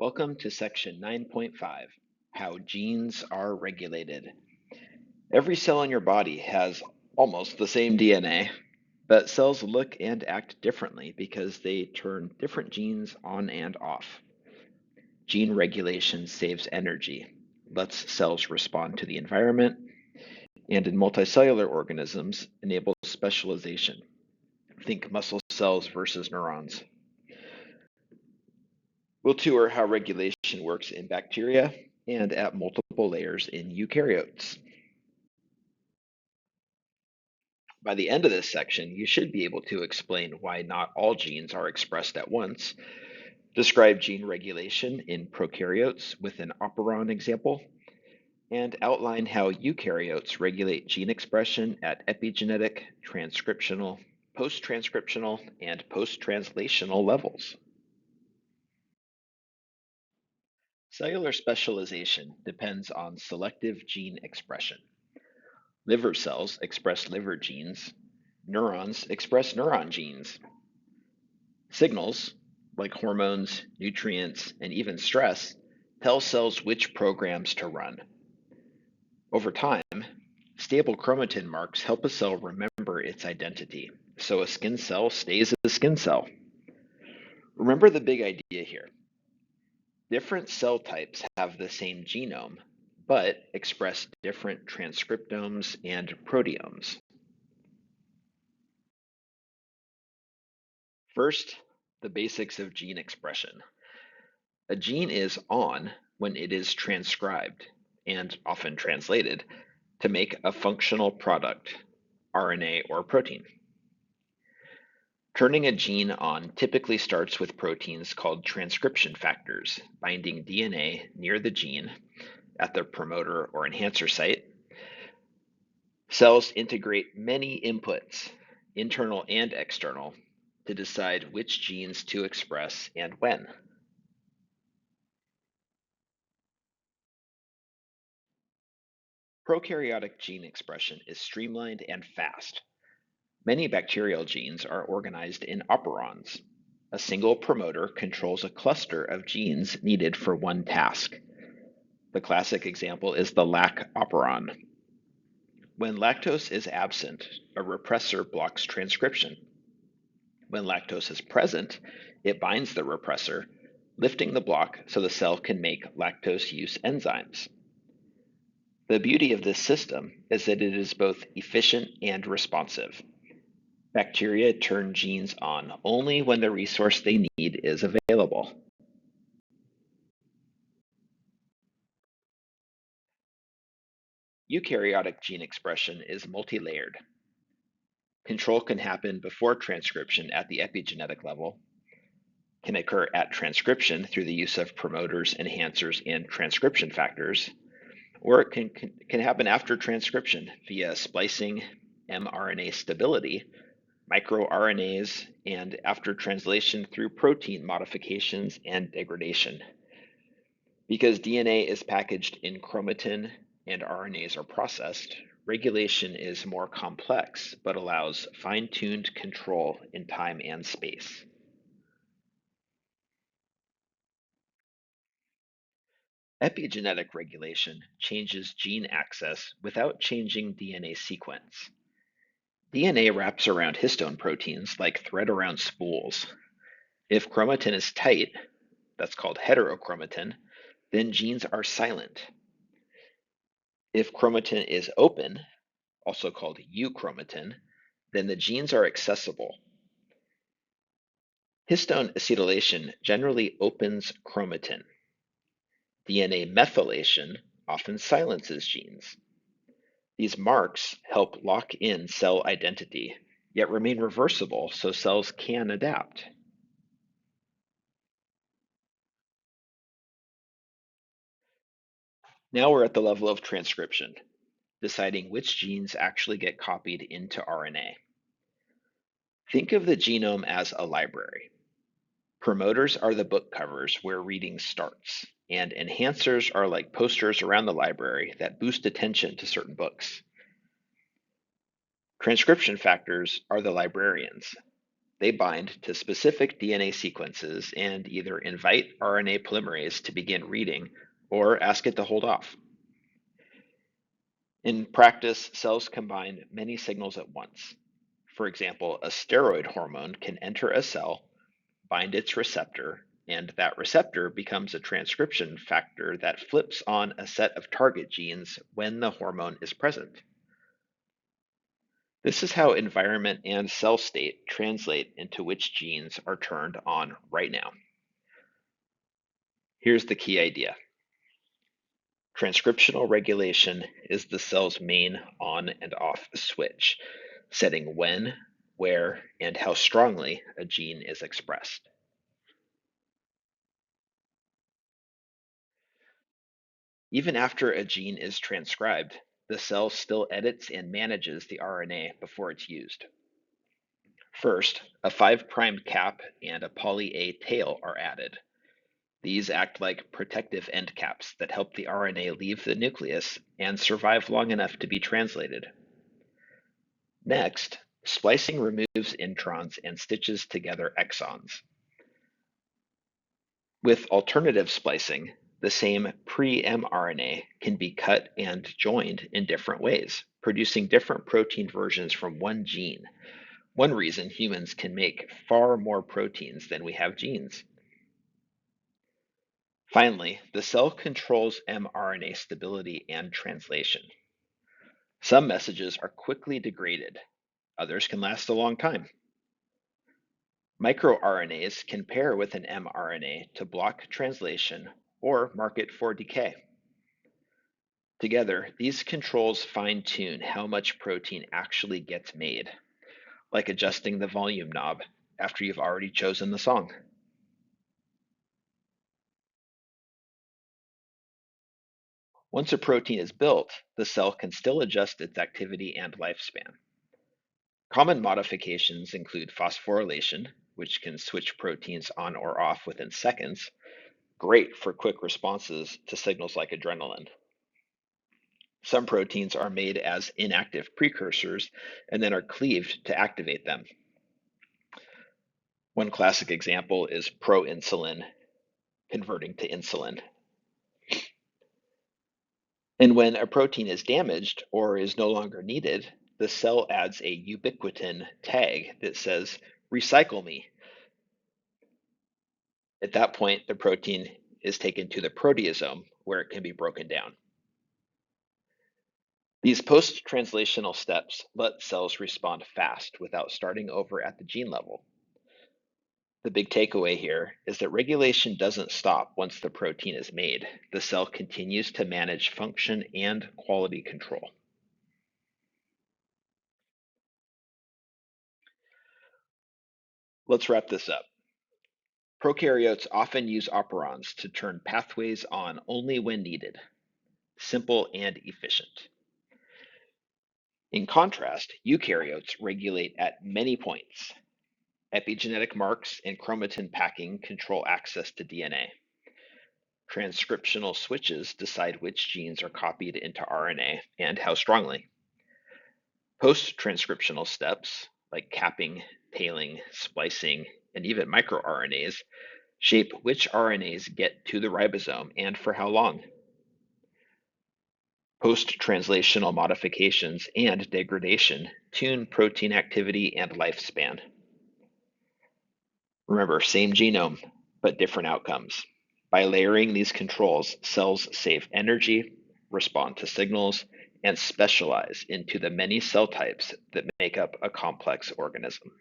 Welcome to section 9.5, How Genes Are Regulated. Every cell in your body has almost the same DNA, but cells look and act differently because they turn different genes on and off. Gene regulation saves energy, lets cells respond to the environment, and in multicellular organisms enables specialization. Think muscle cells versus neurons. We'll tour how regulation works in bacteria and at multiple layers in eukaryotes. By the end of this section, you should be able to explain why not all genes are expressed at once, describe gene regulation in prokaryotes with an operon example, and outline how eukaryotes regulate gene expression at epigenetic, transcriptional, post-transcriptional, and post-translational levels. Cellular specialization depends on selective gene expression. Liver cells express liver genes. Neurons express neuron genes. Signals, like hormones, nutrients, and even stress, tell cells which programs to run. Over time, stable chromatin marks help a cell remember its identity, so a skin cell stays a skin cell. Remember the big idea here. Different cell types have the same genome, but express different transcriptomes and proteomes. First, the basics of gene expression. A gene is on when it is transcribed, and often translated, to make a functional product, RNA or protein. Turning a gene on typically starts with proteins called transcription factors, binding DNA near the gene at the promoter or enhancer site. Cells integrate many inputs, internal and external, to decide which genes to express and when. Prokaryotic gene expression is streamlined and fast. Many bacterial genes are organized in operons. A single promoter controls a cluster of genes needed for one task. The classic example is the lac operon. When lactose is absent, a repressor blocks transcription. When lactose is present, it binds the repressor, lifting the block so the cell can make lactose use enzymes. The beauty of this system is that it is both efficient and responsive. Bacteria turn genes on only when the resource they need is available. Eukaryotic gene expression is multi-layered. Control can happen before transcription at the epigenetic level, can occur at transcription through the use of promoters, enhancers, and transcription factors, or it can happen after transcription via splicing, mRNA stability, microRNAs, and after translation through protein modifications and degradation. Because DNA is packaged in chromatin and RNAs are processed, regulation is more complex but allows fine-tuned control in time and space. Epigenetic regulation changes gene access without changing DNA sequence. DNA wraps around histone proteins like thread around spools. If chromatin is tight, that's called heterochromatin, then genes are silent. If chromatin is open, also called euchromatin, then the genes are accessible. Histone acetylation generally opens chromatin. DNA methylation often silences genes. These marks help lock in cell identity, yet remain reversible so cells can adapt. Now we're at the level of transcription, deciding which genes actually get copied into RNA. Think of the genome as a library. Promoters are the book covers where reading starts, and enhancers are like posters around the library that boost attention to certain books. Transcription factors are the librarians. They bind to specific DNA sequences and either invite RNA polymerase to begin reading or ask it to hold off. In practice, cells combine many signals at once. For example, a steroid hormone can enter a cell, bind its receptor, and that receptor becomes a transcription factor that flips on a set of target genes when the hormone is present. This is how environment and cell state translate into which genes are turned on right now. Here's the key idea. Transcriptional regulation is the cell's main on and off switch, setting when, where, and how strongly a gene is expressed. Even after a gene is transcribed, the cell still edits and manages the RNA before it's used. First, a 5' cap and a poly A tail are added. These act like protective end caps that help the RNA leave the nucleus and survive long enough to be translated. Next, splicing removes introns and stitches together exons. With alternative splicing, the same pre-mRNA can be cut and joined in different ways, producing different protein versions from one gene. One reason humans can make far more proteins than we have genes. Finally, the cell controls mRNA stability and translation. Some messages are quickly degraded, others can last a long time. MicroRNAs can pair with an mRNA to block translation or mark it for decay. Together, these controls fine-tune how much protein actually gets made, like adjusting the volume knob after you've already chosen the song. Once a protein is built, the cell can still adjust its activity and lifespan. Common modifications include phosphorylation, which can switch proteins on or off within seconds, great for quick responses to signals like adrenaline. Some proteins are made as inactive precursors and then are cleaved to activate them. One classic example is proinsulin converting to insulin. And when a protein is damaged or is no longer needed, the cell adds a ubiquitin tag that says, "Recycle me." At that point, the protein is taken to the proteasome where it can be broken down. These post-translational steps let cells respond fast without starting over at the gene level. The big takeaway here is that regulation doesn't stop once the protein is made. The cell continues to manage function and quality control. Let's wrap this up. Prokaryotes often use operons to turn pathways on only when needed, simple and efficient. In contrast, eukaryotes regulate at many points. Epigenetic marks and chromatin packing control access to DNA. Transcriptional switches decide which genes are copied into RNA and how strongly. Post-transcriptional steps, like capping, tailing, splicing, and even microRNAs, shape which RNAs get to the ribosome and for how long. Post-translational modifications and degradation tune protein activity and lifespan. Remember, same genome, but different outcomes. By layering these controls, cells save energy, respond to signals, and specialize into the many cell types that make up a complex organism.